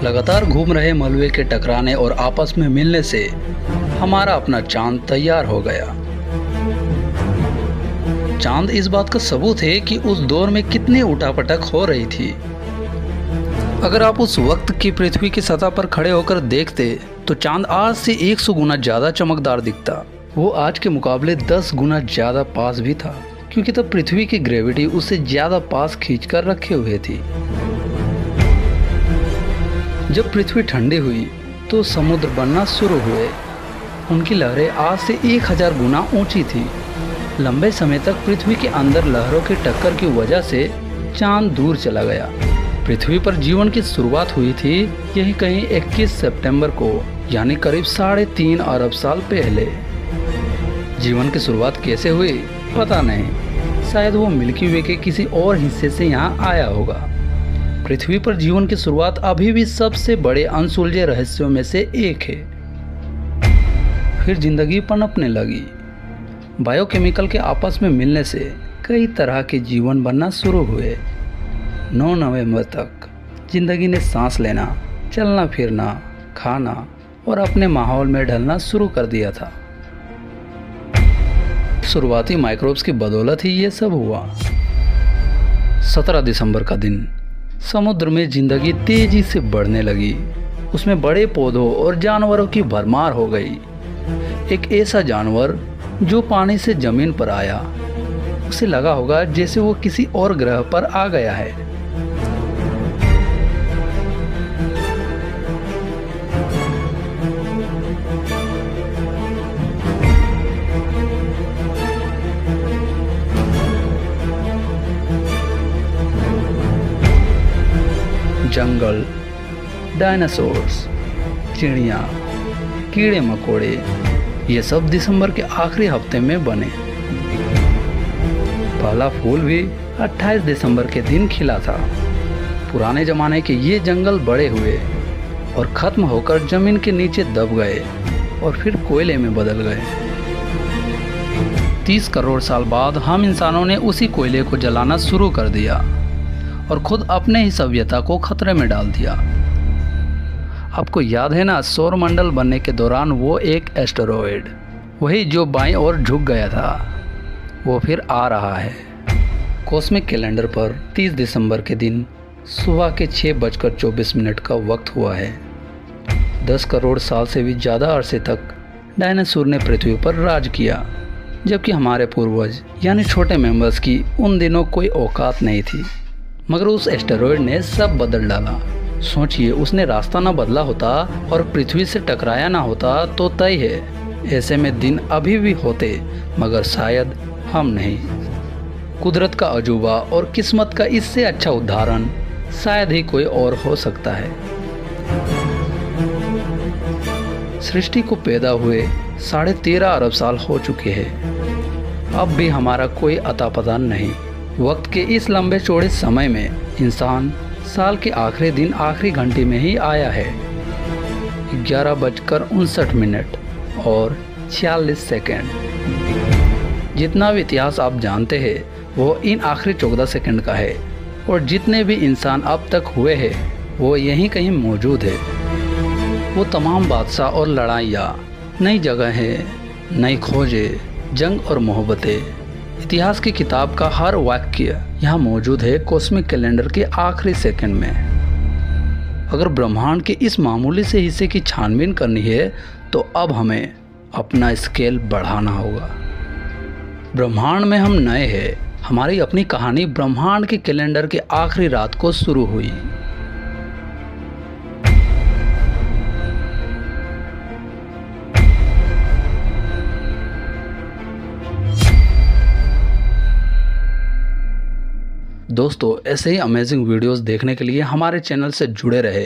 लगातार घूम रहे मलबे के टकराने और आपस में मिलने से हमारा अपना चांद तैयार हो गया। चांद इस बात का सबूत है कि उस दौर में कितनी उठापटक हो रही थी। अगर आप उस वक्त की पृथ्वी की सतह पर खड़े होकर देखते तो चांद आज से 100 गुना ज्यादा चमकदार दिखता। वो आज के मुकाबले 10 गुना ज्यादा पास भी था, क्योंकि तब पृथ्वी की ग्रेविटी उसे ज्यादा पास खींचकर रखे हुए थी। जब पृथ्वी ठंडी हुई तो समुद्र बनना शुरू हुए। उनकी लहरें आज से 1000 गुना ऊंची थी। लंबे समय तक पृथ्वी के अंदर लहरों की टक्कर की वजह से चांद दूर चला गया। पृथ्वी पर जीवन की शुरुआत हुई थी यही कहीं 21 सितंबर को, यानी करीब 3.5 अरब साल पहले। जीवन की शुरुआत कैसे हुई पता नहीं, शायद वो मिल्की वे के किसी और हिस्से से यहाँ आया होगा। पृथ्वी पर जीवन की शुरुआत अभी भी सबसे बड़े अनसुलझे रहस्यों में से एक है। फिर जिंदगी पनपने लगी। बायोकेमिकल के आपस में मिलने से कई तरह के जीवन बनना शुरू हुए। 9 नवंबर तक जिंदगी ने सांस लेना, चलना फिरना, खाना और अपने माहौल में ढलना शुरू कर दिया था। शुरुआती माइक्रोब्स की बदौलत ही ये सब हुआ। 17 दिसंबर का दिन समुद्र में जिंदगी तेजी से बढ़ने लगी। उसमें बड़े पौधों और जानवरों की भरमार हो गई। एक ऐसा जानवर जो पानी से जमीन पर आया, उसे लगा होगा जैसे वो किसी और ग्रह पर आ गया है। जंगल, डायनासोर्स, चिड़िया, कीड़े मकोड़े, ये सब दिसंबर के आखिरी हफ्ते में बने। पहला फूल भी 28 दिसंबर के दिन खिला था। पुराने जमाने के ये जंगल बड़े हुए और खत्म होकर जमीन के नीचे दब गए और फिर कोयले में बदल गए। 30 करोड़ साल बाद हम इंसानों ने उसी कोयले को जलाना शुरू कर दिया और खुद अपने ही सभ्यता को खतरे में डाल दिया। आपको याद है ना, सौरमंडल बनने के दौरान वो एक एस्टेरॉयड, वही जो बाईं ओर झुक गया था, वो फिर आ रहा है। कॉस्मिक कैलेंडर पर 30 दिसंबर के दिन सुबह के 6:24 का वक्त हुआ है। 10 करोड़ साल से भी ज़्यादा अरसे तक डायनासोर ने पृथ्वी पर राज किया, जबकि हमारे पूर्वज यानी छोटे मेंबर्स की उन दिनों कोई औकात नहीं थी। मगर उस एस्टेरॉयड ने सब बदल डाला। सोचिए, उसने रास्ता ना बदला होता और पृथ्वी से टकराया ना होता तो तय है ऐसे में दिन अभी भी होते, मगर शायद हम नहीं। कुदरत का अजूबा और किस्मत का इससे अच्छा उदाहरण शायद ही कोई और हो सकता है। सृष्टि को पैदा हुए 13.5 अरब साल हो चुके हैं। अब भी हमारा कोई अता पता नहीं। वक्त के इस लंबे चौड़े समय में इंसान साल के आखिरी दिन आखिरी घंटे में ही आया है। 11:59 और 46 सेकेंड। जितना भी इतिहास आप जानते हैं वो इन आखिरी 14 सेकेंड का है, और जितने भी इंसान अब तक हुए हैं वो यहीं कहीं मौजूद है। वो तमाम बादशाह और लड़ाइयाँ, नई जगहें, नई खोजें, जंग और मोहब्बतें, इतिहास की किताब का हर वाक्य यहाँ मौजूद है कॉस्मिक कैलेंडर के आखिरी सेकंड में। अगर ब्रह्मांड के इस मामूली से हिस्से की छानबीन करनी है तो अब हमें अपना स्केल बढ़ाना होगा। ब्रह्मांड में हम नए हैं। हमारी अपनी कहानी ब्रह्मांड के कैलेंडर के आखिरी रात को शुरू हुई। दोस्तों, ऐसे ही अमेजिंग वीडियोस देखने के लिए हमारे चैनल से जुड़े रहे।